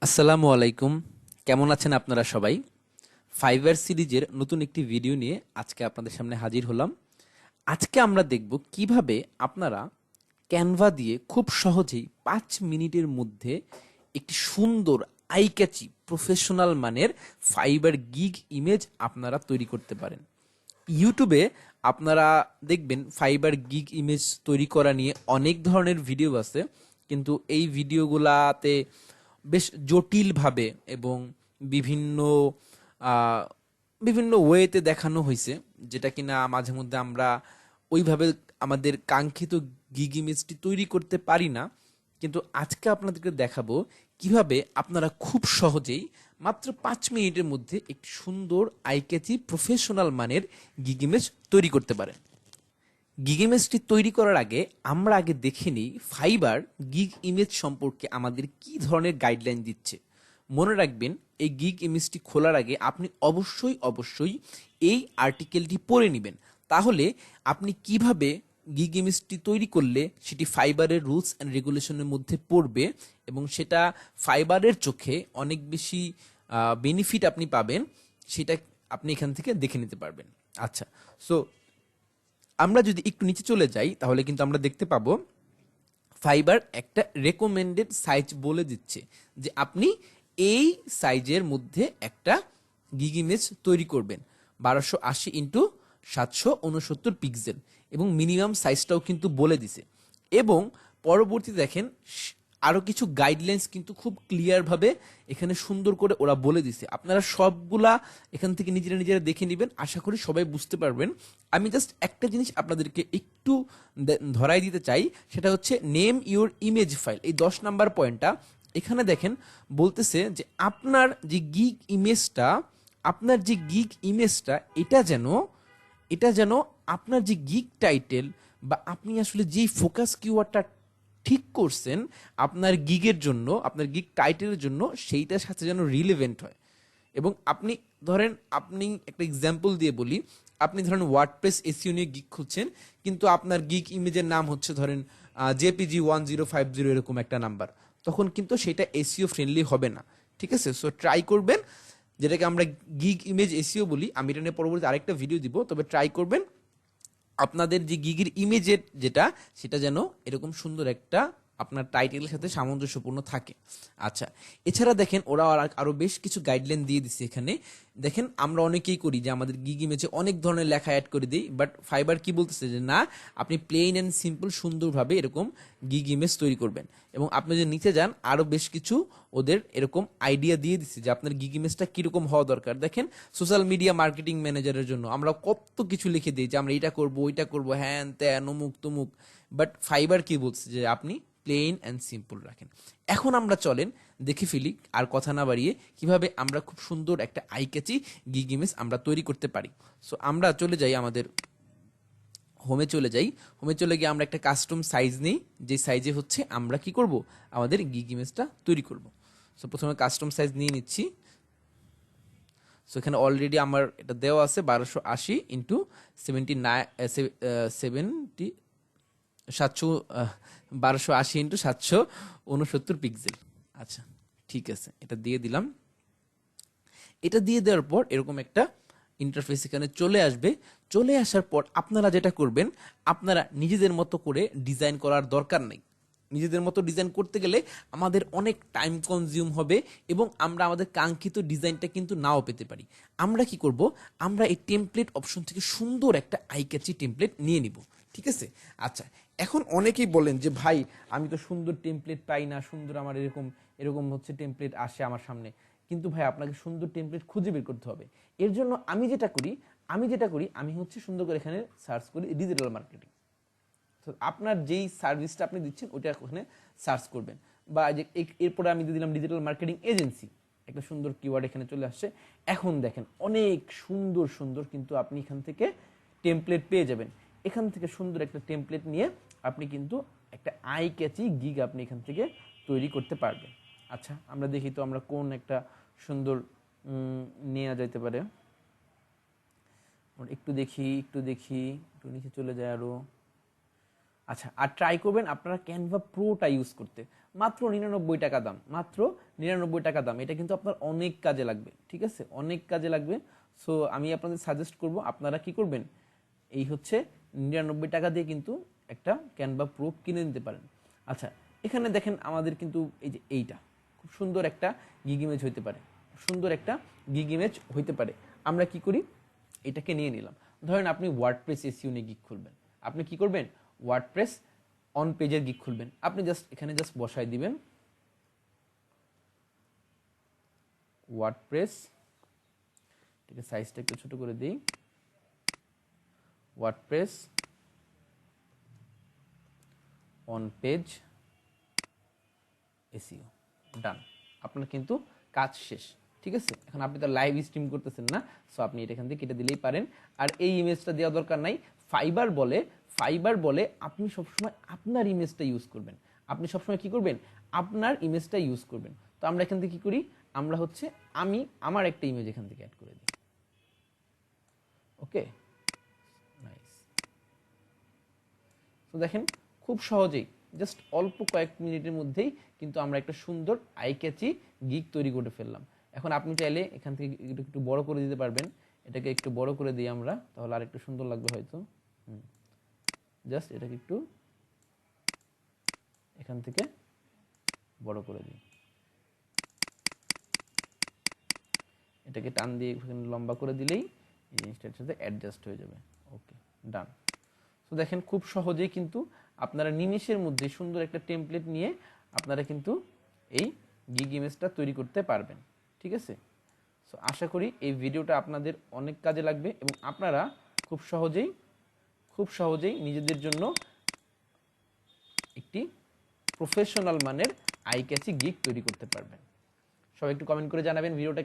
আসসালামু আলাইকুম। কেমন আছেন আপনারা সবাই? ফাইবার সিরিজের নতুন একটি ভিডিও নিয়ে আজকে আপনাদের সামনে হাজির হলাম। আজকে আমরা দেখব কিভাবে আপনারা ক্যানভা দিয়ে খুব সহজেই 5 মিনিটের মধ্যে একটি সুন্দর আই ক্যাচি প্রফেশনাল মানের ফাইবার গিগ ইমেজ আপনারা তৈরি করতে পারেন। ইউটিউবে আপনারা দেখবেন ফাইবার গিগ ইমেজ তৈরি করা নিয়ে অনেক ধরনের ভিডিও আছে, কিন্তু এই ভিডিওগুলাতে বেশ জটিলভাবে এবং বিভিন্ন আহ, বিভিন্ন ওয়েতে দেখানো হয়েছে, যেটা কিনা মাঝে মধ্যে আমরা ওইভাবে আমাদের কাঙ্ক্ষিত গিগ ইমেজটি তৈরি করতে পারি না। কিন্তু আজকে আপনাদেরকে দেখাবো কিভাবে আপনারা খুব সহজেই মাত্র 5 মিনিটের মধ্যে একটি সুন্দর আইক্যাচি প্রফেশনাল মানের গিগ ইমেজ তৈরি করতে পারেন। গিগ ইমেজটি তৈরি করার আগে আমরা আগে দেখে নিই ফাইবার গিগ ইমেজ সম্পর্কে আমাদের কি ধরনের গাইডলাইন দিচ্ছে। মনে রাখবেন, এই গিগ ইমেজটি খোলার আগে আপনি অবশ্যই এই আর্টিকেলটি পড়ে নেবেন। তাহলে আপনি কিভাবে গিগ ইমেজটি তৈরি করলে সেটি ফাইবারের রুলস অ্যান্ড রেগুলেশনের মধ্যে পড়বে এবং সেটা ফাইবারের চোখে অনেক বেশি বেনিফিট আপনি পাবেন, সেটা আপনি এখান থেকে দেখে নিতে পারবেন। আচ্ছা, সো আমরা যদি একটু নিচে চলে যাই তাহলে কিন্তু আমরা দেখতে পাবো ফাইবার একটা রেকমেন্ডেড সাইজ বলে দিচ্ছে যে আপনি এই সাইজের মধ্যে একটা গিগ ইমেজ তৈরি করবেন, 1280x769 পিক্সেল, এবং মিনিমাম সাইজটাও কিন্তু বলে দিছে। এবং পরবর্তীতে দেখেন আরো কিছু গাইডলাইন্স কিন্তু খুব ক্লিয়ার ভাবে এখানে সুন্দর করে ওরা বলে দিছে। আপনারা সবগুলা এখান থেকে নিজেরা নিজেরা দেখে নেবেন, আশা করি সবাই বুঝতে পারবেন। আমি জাস্ট একটা জিনিস আপনাদেরকে একটু ধরাই দিতে চাই, সেটা হচ্ছে নেম ইউর ইমেজ ফাইল। এই 10 নাম্বার পয়েন্টটা এখানে দেখেন বলতেছে যে আপনার যে গিগ ইমেজটা এটা যেন আপনার যে গিগ টাইটেল বা আপনি আসলে যেই ফোকাস কিওয়ার্ডটা ঠিক করছেন আপনার গিগের জন্য, আপনার গিগ টাইটেলের জন্য, সেইটার সাথে যেন রিলেভেন্ট হয়। এবং আপনি একটা এক্সাম্পল দিয়ে বলি, আপনি ধরেন ওয়ার্ডপ্রেস এসইও নিয়ে গিগ খুঁজছেন, কিন্তু আপনার গিগ ইমেজের নাম হচ্ছে ধরেন JPG1050 এরকম একটা নাম্বার, তখন কিন্তু সেটা এসইও ফ্রেন্ডলি হবে না। ঠিক আছে, সো ট্রাই করবেন, যেটাকে আমরা গিগ ইমেজ এসইও বলি। আমি এটা নিয়ে পরবর্তী আরেকটা ভিডিও দিব, তবে ট্রাই করবেন আপনাদের যে গিগের ইমেজের সেটা যেন এরকম সুন্দর একটা আপনার টাইটেলের সাথে সামঞ্জস্যপূর্ণ থাকে। আচ্ছা, এছাড়া দেখেন ওরা আরো বেশ কিছু গাইডলাইন দিয়ে দিচ্ছে এখানে। দেখেন আমরা অনেকেই করি যে আমাদের গিগ ইমেজে অনেক ধরনের লেখা অ্যাড করে দিই, বাট ফাইবার কি বলতেছে যে না, আপনি প্লেন অ্যান্ড সিম্পল সুন্দরভাবে এরকম গিগ ইমেজ তৈরি করবেন। এবং আপনি যদি নিচে যান আরো বেশ কিছু ওদের এরকম আইডিয়া দিয়ে দিচ্ছে যে আপনার গিগ ইমেজটা কিরকম হওয়া দরকার। দেখেন, সোশ্যাল মিডিয়া মার্কেটিং ম্যানেজারের জন্য আমরা কত কিছু লিখে দিই যে আমরা এটা করব ওইটা করব, হ্যান ত্যান অমুক তমুক, বাট ফাইবার কি বলছে যে আপনি প্লেন অ্যান্ড সিম্পল রাখেন। এখন আমরা চলেন দেখে ফেলি আর কথা না বাড়িয়ে কিভাবে আমরা খুব সুন্দর একটা আই ক্যাচি গিগ ইমেজ আমরা তৈরি করতে পারি। সো আমরা চলে যাই আমাদের হোমে চলে গিয়ে আমরা একটা কাস্টম সাইজ নিই, যে সাইজে হচ্ছে আমরা কি করব, আমাদের গিগ ইমেজটা তৈরি করব। সো প্রথমে কাস্টম সাইজ নিয়ে নিচ্ছি। সো এখানে অলরেডি আমার এটা দেওয়া আছে 1280x769 পিক্সেল। ঠিক আছে, এটা দিয়ে দিলাম। এটা দিয়ে দেওয়ার পর এরকম একটা ইন্টারফেস এখানে চলে আসবে। চলে আসার পর আপনারা যেটা করবেন, আপনারা নিজেদের মতো করে ডিজাইন করার দরকার নেই। নিজেদের মতো ডিজাইন করতে গেলে আমাদের অনেক টাইম কনজিউম হবে এবং আমরা আমাদের কাঙ্ক্ষিত ডিজাইনটা কিন্তু নাও পেতে পারি। আমরা কি করব, আমরা এই টেমপ্লেট অপশন থেকে সুন্দর একটা আই ক্যাচি টেমপ্লেট নিয়ে নিব। ঠিক আছে। আচ্ছা, এখন অনেকেই বলেন যে ভাই আমি তো সুন্দর টেমপ্লেট পাই না, সুন্দর আমার এরকম এরকম হচ্ছে টেমপ্লেট আসে আমার সামনে, কিন্তু ভাই আপনাকে সুন্দর টেমপ্লেট খুঁজে বের করতে হবে। এর জন্য আমি যেটা করি আমি হচ্ছে সুন্দর করে এখানে সার্চ করি ডিজিটাল মার্কেটিং। তো আপনার যেই সার্ভিসটা আপনি দিচ্ছেন ওইটা ওখানে সার্চ করবেন, বা যে এরপরে আমি দিয়ে দিলাম ডিজিটাল মার্কেটিং এজেন্সি, একটা সুন্দর কিওয়ার্ড এখানে চলে আসছে। এখন দেখেন অনেক সুন্দর সুন্দর কিন্তু আপনি এখান থেকে টেমপ্লেট পেয়ে যাবেন। এখান থেকে সুন্দর একটা টেমপ্লেট নিয়ে আপনি কিন্তু একটা আই ক্যাচি গিগ আপনি এখান থেকে তৈরি করতে পারবেন। আচ্ছা, আমরা দেখি তো আমরা কোন একটা সুন্দর নেওয়া যাইতে পারে। একটু নিচে চলে যায় আরো। আচ্ছা, আর ট্রাই করবেন আপনারা ক্যানভা প্রোটা ইউজ করতে। মাত্র 99 টাকা দাম, মাত্র 99 টাকা দাম। এটা কিন্তু আপনার অনেক কাজে লাগবে, ঠিক আছে, অনেক কাজে লাগবে। সো আমি আপনাদের সাজেস্ট করব আপনারা কি করবেন, এই হচ্ছে 99 টাকা দিয়ে কিন্তু একটা ক্যানভা প্রো কিনে নিতে পারেন। আচ্ছা, এখানে দেখেন আমাদের কিন্তু এই যে এইটা খুব সুন্দর একটা গিগ ইমেজ হইতে পারে, সুন্দর একটা গিগ ইমেজ হইতে পারে। আমরা কি করি, এটাকে নিয়ে নিলাম। ধরেন আপনি ওয়ার্ডপ্রেস এসইও নিয়ে গিগ খুলবেন, আপনি কি করবেন, ওয়ার্ডপ্রেস অন পেজের গিগ খুলবেন। আপনি জাস্ট এখানে জাস্ট বসায় দিবেন ওয়ার্ডপ্রেস, ঠিক আছে, সাইজটা একটু ছোট করে দিই, ওয়ার্ডপ্রেস অন পেজ এসইও, ডান। আপনার কিন্তু কাজ শেষ, ঠিক আছে। এখন আপনি তো লাইভ স্ট্রিম করতেছেন না, সো আপনি এটা এখান থেকে কেটে দিলেই পারেন। আর এই ইমেজটা দেওয়া দরকার নাই। ফাইবার বলে আপনি সবসময় আপনার ইমেজটা ইউজ করবেন। আপনি সবসময় কি করবেন, আপনার ইমেজটা ইউজ করবেন। তো আমরা এখান থেকে কি করি, আমরা হচ্ছে আমি আমার একটা ইমেজ এখান থেকে অ্যাড করে দিই। ওকে, নাইস। তো দেখেন খুব সহজেই জাস্ট অল্প কয়েক মিনিটের মধ্যেই কিন্তু আমরা একটা সুন্দর আই ক্যাচি গিগ তৈরি করে ফেললাম। এখন আপনি চাইলে এখান থেকে একটু বড় করে দিতে পারবেন। এটাকে একটু বড় করে দিই আমরা, তাহলে আর একটু সুন্দর লাগবে হয়তো। জাস্ট এটাকে একটু এখান থেকে বড় করে দিই, এটাকে টান দিয়ে এখানে লম্বা করে দিলেই এই জিনিসটার সাথে অ্যাডজাস্ট হয়ে যাবে। ওকে, ডান। তো দেখেন খুব সহজেই কিন্তু আপনারা নিমেষের মধ্যে সুন্দর একটা টেমপ্লেট নিয়ে আপনারা কিন্তু এই গিগ ইমেজটা তৈরি করতে পারবেন, ঠিক আছে। সো আশা করি এই ভিডিওটা আপনাদের অনেক কাজে লাগবে এবং আপনারা খুব সহজেই নিজেদের জন্য একটি প্রফেশনাল মানের আই ক্যাচি গিগ তৈরি করতে পারবেন। সবাই একটু কমেন্ট করে জানাবেন ভিডিওটা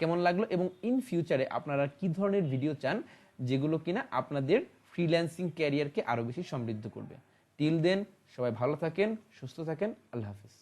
কেমন লাগলো এবং ইন ফিউচারে আপনারা কি ধরনের ভিডিও চান যেগুলো কিনা আপনাদের ফ্রিল্যান্সিং ক্যারিয়ারকে আরো বেশি সমৃদ্ধ করবে। টিল দেন সবাই ভালো থাকেন, সুস্থ থাকেন, আল্লাহ হাফেজ।